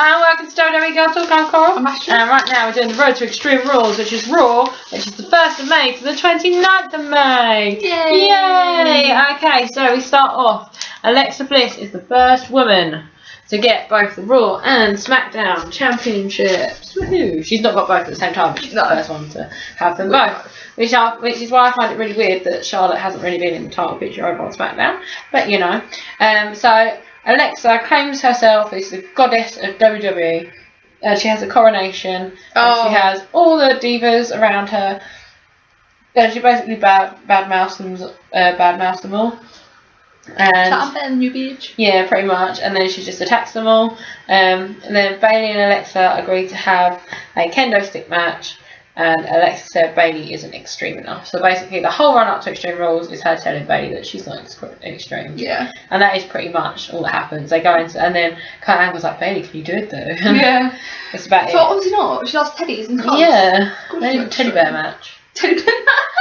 Hi, and welcome to WWE Girl Talk. I'm Coral. I'm Ashley. And right now we're doing the Road to Extreme Rules, which is Raw, which is the 1st of May to the 29th of May. Yay! Yay! Okay, so we start off. Alexa Bliss is the first woman to get both the Raw and SmackDown championships. Woohoo! She's not got both at the same time, but she's the first one to have them both. Which is why I find it really weird that Charlotte hasn't really been in the title picture over on SmackDown. But you know. So Alexa claims herself as the goddess of WWE. She has a coronation. Oh. She has all the divas around her. She basically badmouths them all. And I'm better than you, bitch. yeah, pretty much. And then she just attacks them all. And then Bayley and Alexa agreed to have a kendo stick match. And Alexa said Bayley isn't extreme enough. So basically, the whole run up to Extreme Rules is her telling Bayley that she's not extreme. Yeah. And that is pretty much all that happens. They go into, and then Kurt Angle's like, Bayley, can you do it though? Yeah. That's about it. So obviously not. She loves teddies and cups. Yeah. Good They need a for teddy bear match. Teddy bear.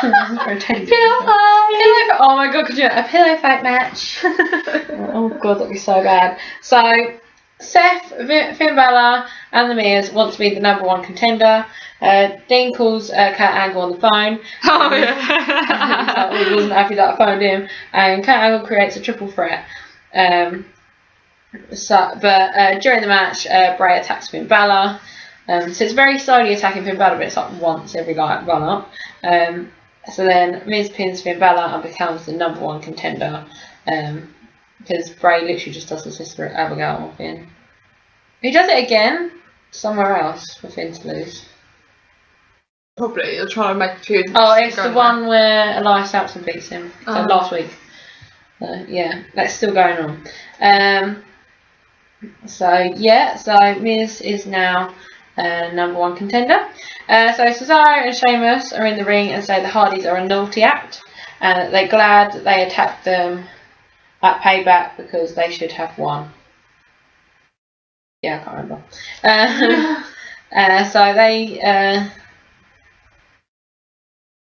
A teddy bear. Pillow fight. Oh my god, could you do a pillow fight match? Oh god, that'd be so bad. So Seth, Finn Balor and The Miz want to be the #1 contender. Dean calls Kurt Angle on the phone. Oh yeah. He wasn't happy that I phoned him. And Kurt Angle creates a triple threat. But during the match, Bray attacks Finn Balor. So it's very slowly attacking Finn Balor, but it's like once every run up. So then Miz pins Finn Balor and becomes the #1 contender. Because Bray literally just does the Sister Abigail on Finn. He does it again somewhere else for Finn to lose. Probably. You're trying to make a feud. Oh, it's the one where Elias Sampson beats him. So last week. Yeah, that's still going on. So Miz is now #1 contender. So Cesaro and Sheamus are in the ring and say the Hardys are a naughty act, and they're glad that they attacked them at Payback because they should have won. Yeah, I can't remember.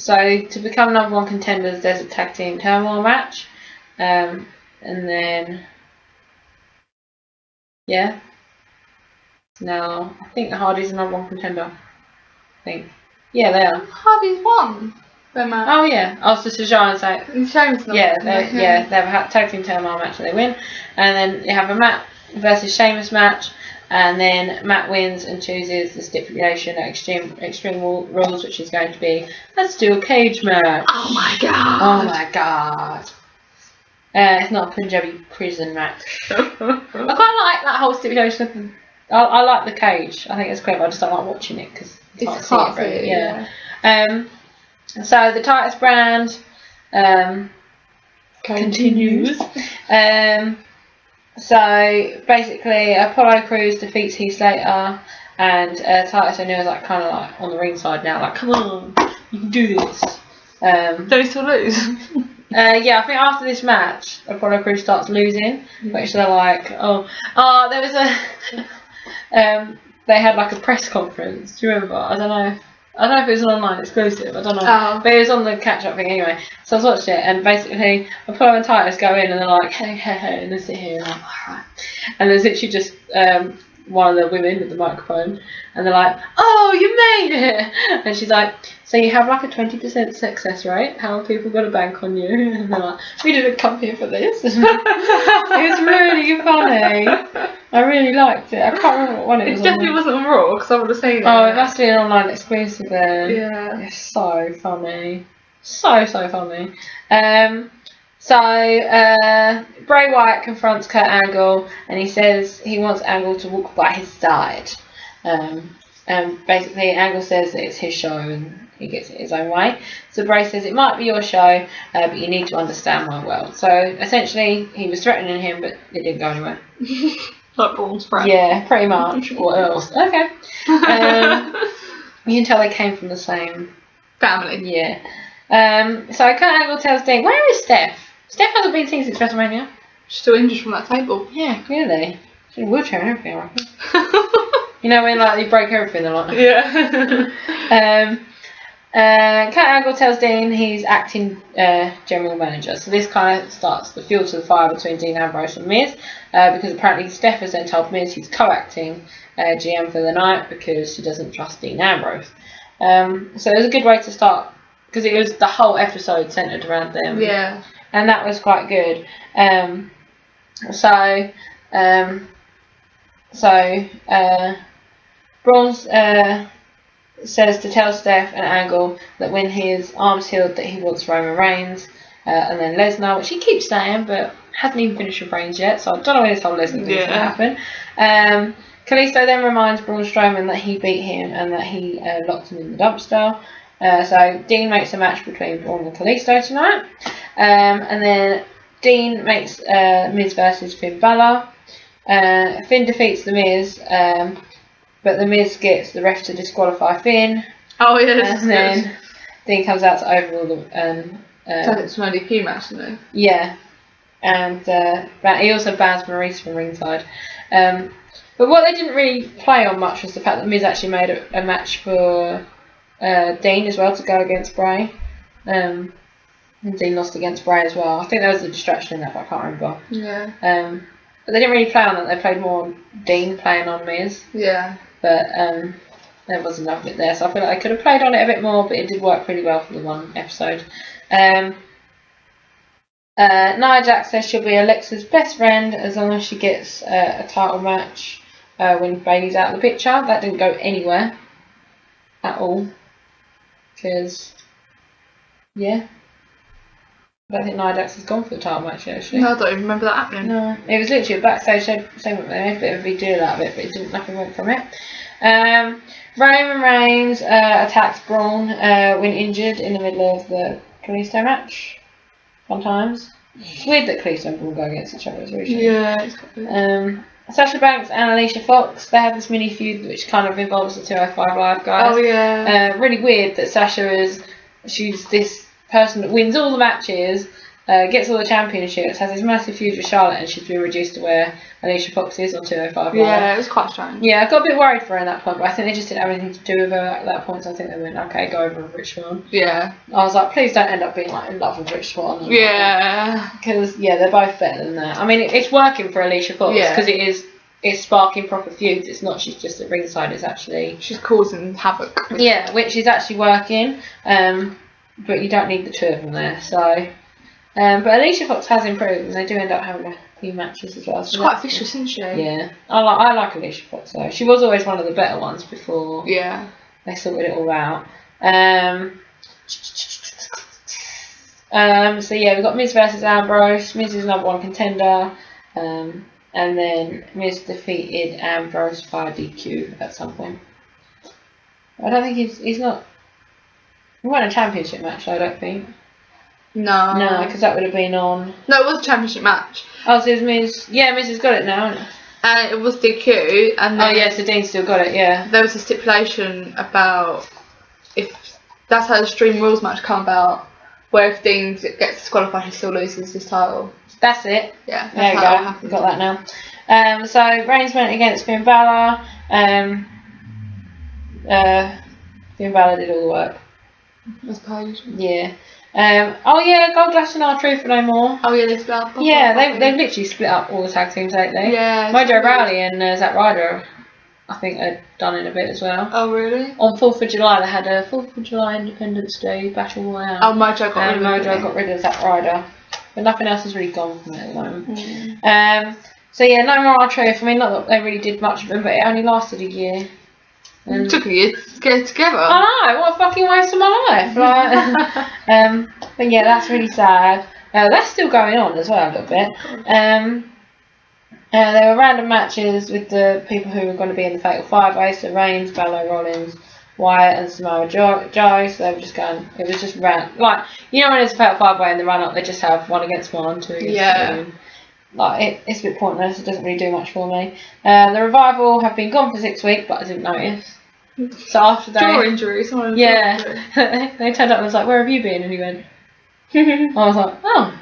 So to become #1 contenders, there's a tag team turmoil match, and then yeah. Now I think the Hardys are #1 contender. I think. Yeah, they are. Hardy's won. Oh yeah. Oh, so Cesaro and say. Sheamus not. Yeah, they have a tag team turmoil match and they win, and then you have a Matt versus Sheamus match. And then Matt wins and chooses the stipulation at Extreme Rules, which is going to be a steel cage match. Oh my god. Oh my god. It's not a Punjabi prison match. I quite like that whole stipulation. I like the cage. I think it's clever. I just don't like watching it because It's hard to see. Yeah. So the Titus brand continues. So basically, Apollo Crews defeats Heath Slater, and Titus O'Neil's like kind of like on the ringside now, like come on, you can do this. Don't he still lose? Yeah, I think after this match, Apollo Crews starts losing, which they're like, there was a, they had like a press conference. Do you remember? I don't know if it was an online exclusive, I don't know. Oh. But it was on the catch-up thing anyway. So I was watching it, and basically Apollo and Titus go in and they're like, hey, and they sit here and I'm like, alright. And there's literally just one of the women with the microphone, and they're like, oh, you made it! And she's like, so you have like a 20% success rate? How are people going to bank on you? And they're like, we didn't come here for this. It was really funny. I really liked it. I can't remember what one it was. It definitely wasn't on Raw because I would have seen it. Oh, it must be an online exclusive then. Yeah. It's so funny. So funny. Bray Wyatt confronts Kurt Angle and he says he wants Angle to walk by his side. And basically Angle says that it's his show and he gets it his own way. So Bray says it might be your show, but you need to understand my world. So essentially he was threatening him, but it didn't go anywhere. Like Braun's friend. Yeah, pretty much. What else? Okay. You can tell they came from the same family. Yeah. So Kurt Angle tells Dean, where is Steph? Steph hasn't been seen since WrestleMania. She's still injured from that table. Yeah, really. She's in a wheelchair and everything, I reckon. You know when like you break everything a lot. Yeah. Kurt Angle tells Dean he's acting general manager. So this kind of starts the fuel to the fire between Dean Ambrose and Miz, because apparently Steph has then told Miz he's co-acting GM for the night because she doesn't trust Dean Ambrose. So it was a good way to start, because it was the whole episode centered around them. Yeah. And that was quite good. Braun says to tell Steph and Angle that when his arm's healed that he wants Roman Reigns, and then Lesnar, which he keeps saying, but hasn't even finished with Reigns yet, so I don't know when this whole Lesnar thing's going to happen. Kalisto then reminds Braun Strowman that he beat him and that he locked him in the dumpster. So Dean makes a match between Braun and Kalisto tonight. And then Dean makes Miz versus Finn Balor. Finn defeats The Miz, but The Miz gets the ref to disqualify Finn. Oh, yeah. And then Dean comes out to overrule them. So it's an ODP match, isn't it? Yeah. And he also bans Maurice from ringside. But what they didn't really play on much was the fact that Miz actually made a match for Dean as well to go against Bray. And Dean lost against Bray as well. I think there was a distraction in that, but I can't remember. Yeah. But they didn't really play on that. They played more on Dean playing on Miz. Yeah. But there wasn't enough of it there, so I feel like they could have played on it a bit more, but it did work pretty well for the one episode. Nia Jax says she'll be Alexa's best friend as long as she gets a title match when Bayley's out of the picture. That didn't go anywhere at all. Because, yeah. I don't think Nia Jax has gone for the title match yet, actually. No, I don't even remember that happening. No, it was literally a backstage segment. They made a bit of a big deal out of it, but nothing went from it. Roman Reigns attacks Braun when injured in the middle of the Kalisto match. Fun times. It's weird that Kalisto and Braun go against each other, isn't it? Yeah, it's quite weird. Sasha Banks and Alicia Fox, they have this mini feud which kind of involves the 205 Live guys. Oh, yeah. Really weird that she's this person that wins all the matches, gets all the championships, has this massive feud with Charlotte, and she's been reduced to where Alicia Fox is on 205 Live. Yeah, it was quite strange. Yeah, I got a bit worried for her at that point, but I think they just didn't have anything to do with her at that point, so I think they went, okay, go over with Rich Swann. Yeah. I was like, please don't end up being like in love with Rich Swann. Yeah. Because, they're both better than that. I mean, it's working for Alicia Fox, because it's sparking proper feuds. It's not she's just at ringside, it's actually... She's causing havoc. Yeah, which is actually working, but you don't need the two of them there, so... but Alicia Fox has improved, and they do end up having a few matches as well. So she's quite vicious, isn't she? Yeah. I like Alicia Fox, though. She was always one of the better ones before they sorted it all out. So we've got Miz versus Ambrose. Miz is number one contender. And then Miz defeated Ambrose via DQ at some point. I don't think he's not... He won a championship match, I don't think. No, because that would have been on... No, it was a championship match. Oh, so it's Miz... Yeah, Miz has got it now, hasn't it? And it was DQ, and then... Oh, yeah, so Dean's still got it, yeah. There was a stipulation about if... That's how the Extreme Rules match come about, where if Dean gets disqualified, he still loses his title. That's it. Yeah, there you go. We've got that now. So Reigns went against Finn Balor. Finn Balor did all the work. I suppose. Yeah. Goldust and R-Truth for no more. Oh yeah, they split up. Yeah, they've literally split up all the tag teams lately. Yeah. Mojo Rawley and Zack Ryder, I think, are done in a bit as well. Oh really? On 4th of July, they had a 4th of July Independence Day Battle Royale. Oh, Mojo got rid of Zack Ryder. But nothing else has really gone from it at the moment. No more R-Truth. I mean, not that they really did much of them, but it only lasted a year. It took a year to get it together. I know, what a fucking waste of my life. Like, but yeah, that's really sad. That's still going on as well a little bit. There were random matches with the people who were going to be in the Fatal 5-Way, so Reigns, Balor, Rollins, Wyatt and Samoa Joe, so they were just going, it was just random. Like, you know when it's a Fatal 5-Way in the run-up, they just have 1 against 1, 2 against 2. Like, it's a bit pointless, it doesn't really do much for me. The Revival have been gone for 6 weeks, but I didn't notice. So after they... Jaw injuries. Yeah. They turned up and was like, where have you been? And he went... I was like, oh.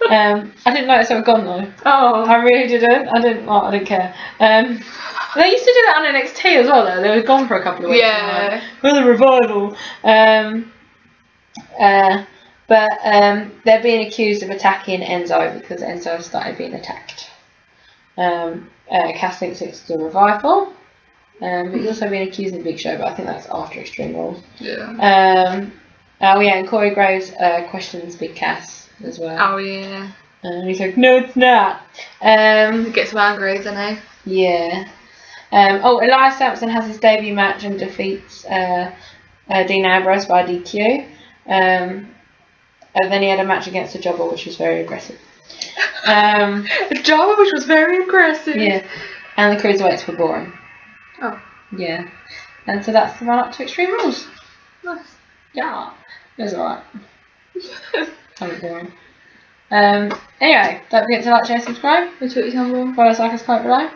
I didn't notice they were gone though. Oh. I really didn't. I didn't care. They used to do that on NXT as well though. They were gone for a couple of weeks. Yeah. For the revival. But they're being accused of attacking Enzo because Enzo started being attacked. Cass thinks it's the revival. But he's also been accused of Big Show, but I think that's after Extreme Rules. Yeah. Oh yeah, and Corey Graves questions Big Cass as well. Oh yeah. And he's like, no, it's not. He gets him angry, doesn't he? Yeah. Elias Sampson has his debut match and defeats Dean Ambrose by DQ. And then he had a match against the Jobber, which was very aggressive. The Jobber, which was very aggressive. Yeah. And the Cruiserweights were boring. Oh. Yeah. And so that's the run up to Extreme Rules. Nice. Yeah. It was alright. Kind of boring. Anyway, don't forget to like, share, subscribe. Which what you Follow us, like us, comment below.